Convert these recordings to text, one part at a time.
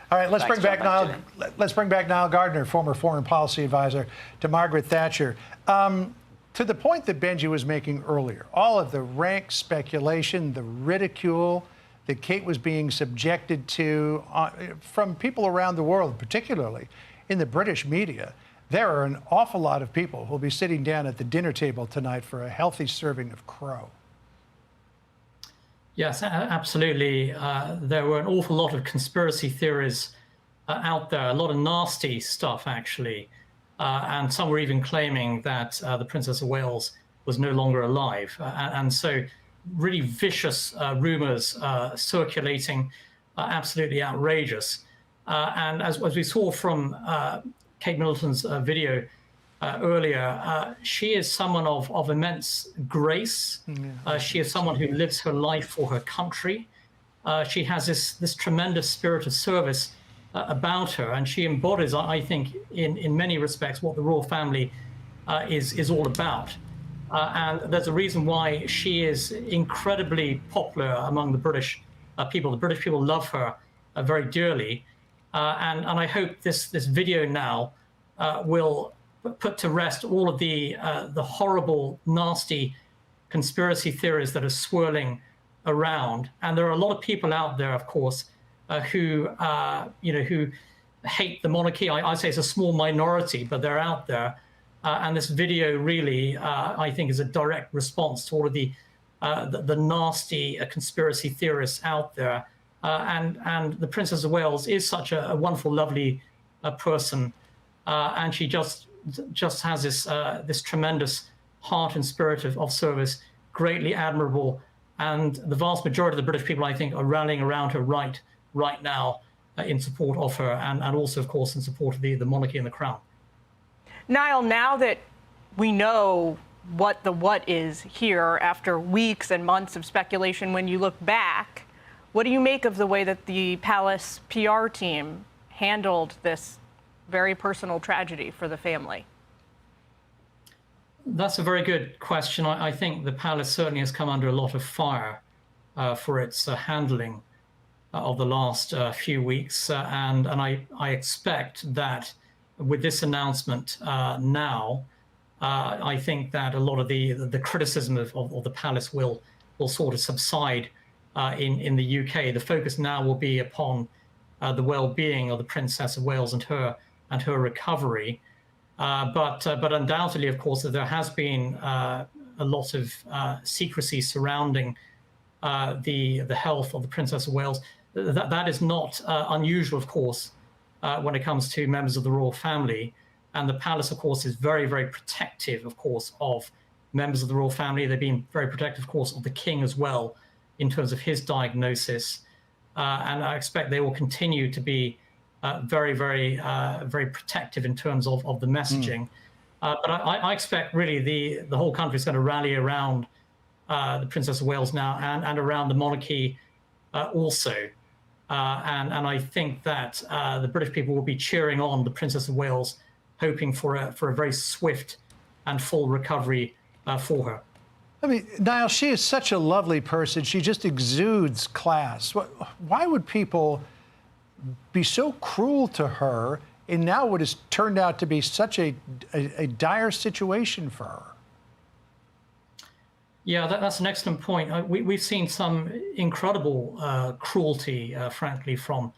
All right, let's Thanks, bring back John. Niall. Let's bring back Niall Gardner, former foreign policy advisor to Margaret Thatcher. To the point that Benji was making earlier, all of the rank speculation, the ridicule that Kate was being subjected to from people around the world, particularly in the British media. There are an awful lot of people who will be sitting down at the dinner table tonight for a healthy serving of crow. Yes, absolutely. There were an awful lot of conspiracy theories out there, a lot of nasty stuff, actually. And some were even claiming that the Princess of Wales was no longer alive. And so really vicious rumors circulating, absolutely outrageous. And as we saw from Kate Middleton's video earlier, she is someone of immense grace. She is someone who lives her life for her country. She has this tremendous spirit of service about her, and she embodies, I think, in many respects, what the royal family is all about. And there's a reason why she is incredibly popular among the British people. The British people love her very dearly. And I hope this video now will put to rest all of the horrible, nasty conspiracy theories that are swirling around. And there are a lot of people out there, of course, who hate the monarchy. I say it's a small minority, but they're out there. And this video really, I think, is a direct response to all of the nasty conspiracy theorists out there. And the Princess of Wales is such a wonderful, lovely person, and she just has this tremendous heart and spirit of service, greatly admirable. And the vast majority of the British people, I think, are rallying around her right now in support of her, and also, of course, in support of the monarchy and the crown. Niall, now that we know what is here after weeks and months of speculation, when you look back, what do you make of the way that the palace PR team handled this very personal tragedy for the family? That's a very good question. I think the palace certainly has come under a lot of fire for its handling of the last few weeks. And I expect that with this announcement now, I think that a lot of the criticism of the palace will sort of subside in the UK. The focus now will be upon the well-being of the Princess of Wales and her recovery. But undoubtedly, of course, there has been a lot of secrecy surrounding the health of the Princess of Wales. That is not unusual, of course, when it comes to members of the royal family. And the palace, of course, is very, very protective, of course, of members of the royal family. They've been very protective, of course, of the king as well, in terms of his diagnosis. And I expect they will continue to be very, very, very protective in terms of the messaging. But I expect really the whole country is going to rally around the Princess of Wales now, and around the monarchy also. And I think that the British people will be cheering on the Princess of Wales, hoping for a very swift and full recovery for her. I mean, Niall, she is such a lovely person. She just exudes class. Why would people be so cruel to her in now what has turned out to be such a dire situation for her? Yeah, that's an excellent point. We've seen some incredible cruelty, frankly, from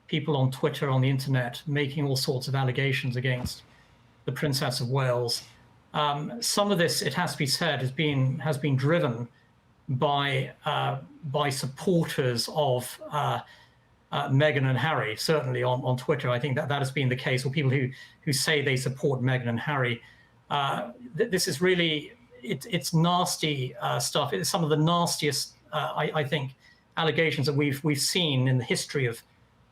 people on Twitter, on the internet, making all sorts of allegations against the Princess of Wales. Some of this, it has to be said, has been driven by supporters of Meghan and Harry, certainly on Twitter. I think that has been the case, or people who say they support Meghan and Harry. This is really, it's nasty stuff. It's some of the nastiest, I think, allegations that we've seen in the history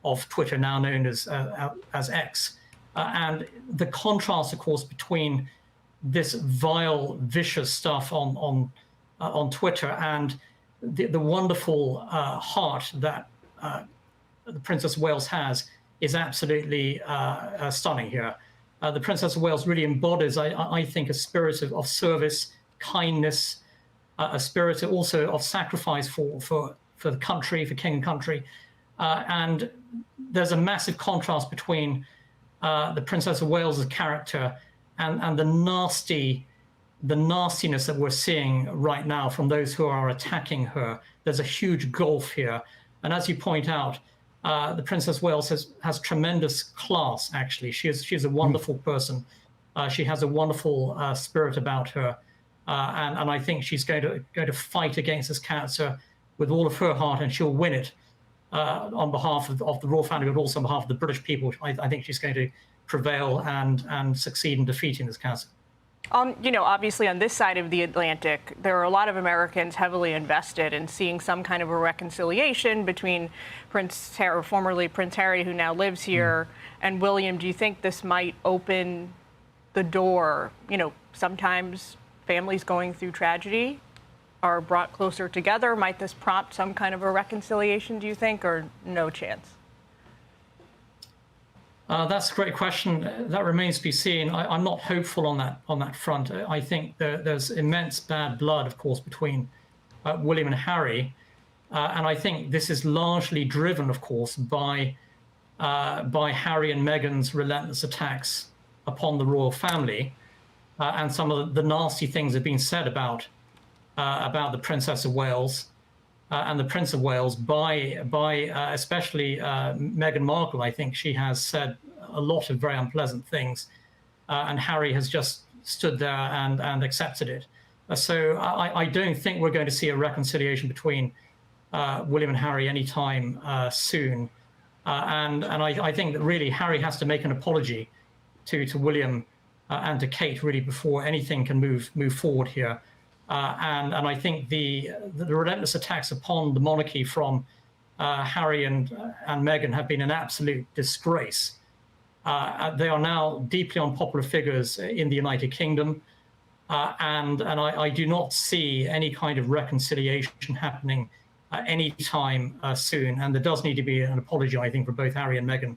of Twitter, now known as X. And the contrast, of course, between this vile, vicious stuff on Twitter and the wonderful heart that the Princess of Wales has is absolutely stunning here. The Princess of Wales really embodies, I think, a spirit of service, kindness, a spirit also of sacrifice for the country, for king and country. And there's a massive contrast between the Princess of Wales's character and the nastiness that we're seeing right now from those who are attacking her. There's a huge gulf here. And as you point out, the Princess of Wales has tremendous class, actually. She's a wonderful person. She has a wonderful spirit about her. And I think she's going to fight against this cancer with all of her heart, and she'll win it on behalf of the royal family, but also on behalf of the British people. I think she's going to prevail and succeed in defeating this cancer. Obviously on this side of the Atlantic, there are a lot of Americans heavily invested in seeing some kind of a reconciliation between formerly Prince Harry, who now lives here, and William. Do you think this might open the door? Sometimes families going through tragedy are brought closer together. Might this prompt some kind of a reconciliation, do you think, or no chance? That's a great question. That remains to be seen. I'm not hopeful on that front. I think there's immense bad blood, of course, between William and Harry, and I think this is largely driven, of course, by Harry and Meghan's relentless attacks upon the royal family, and some of the nasty things have been said about the Princess of Wales and the Prince of Wales by especially Meghan Markle. I think she has said a lot of very unpleasant things, and Harry has just stood there and accepted it. So I don't think we're going to see a reconciliation between William and Harry anytime soon. And I think that really Harry has to make an apology to William and to Kate really before anything can move forward here. And I think the relentless attacks upon the monarchy from Harry and Meghan have been an absolute disgrace. They are now deeply unpopular figures in the United Kingdom, and I do not see any kind of reconciliation happening anytime soon. And there does need to be an apology, I think, for both Harry and Meghan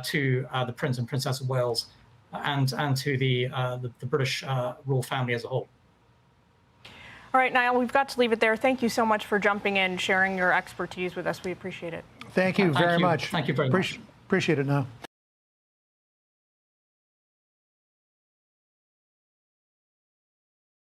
to the Prince and Princess of Wales and to the British royal family as a whole. All right, Niall, we've got to leave it there. Thank you so much for jumping in, sharing your expertise with us. We appreciate it. Thank you very much. Thank you very much. Appreciate it now.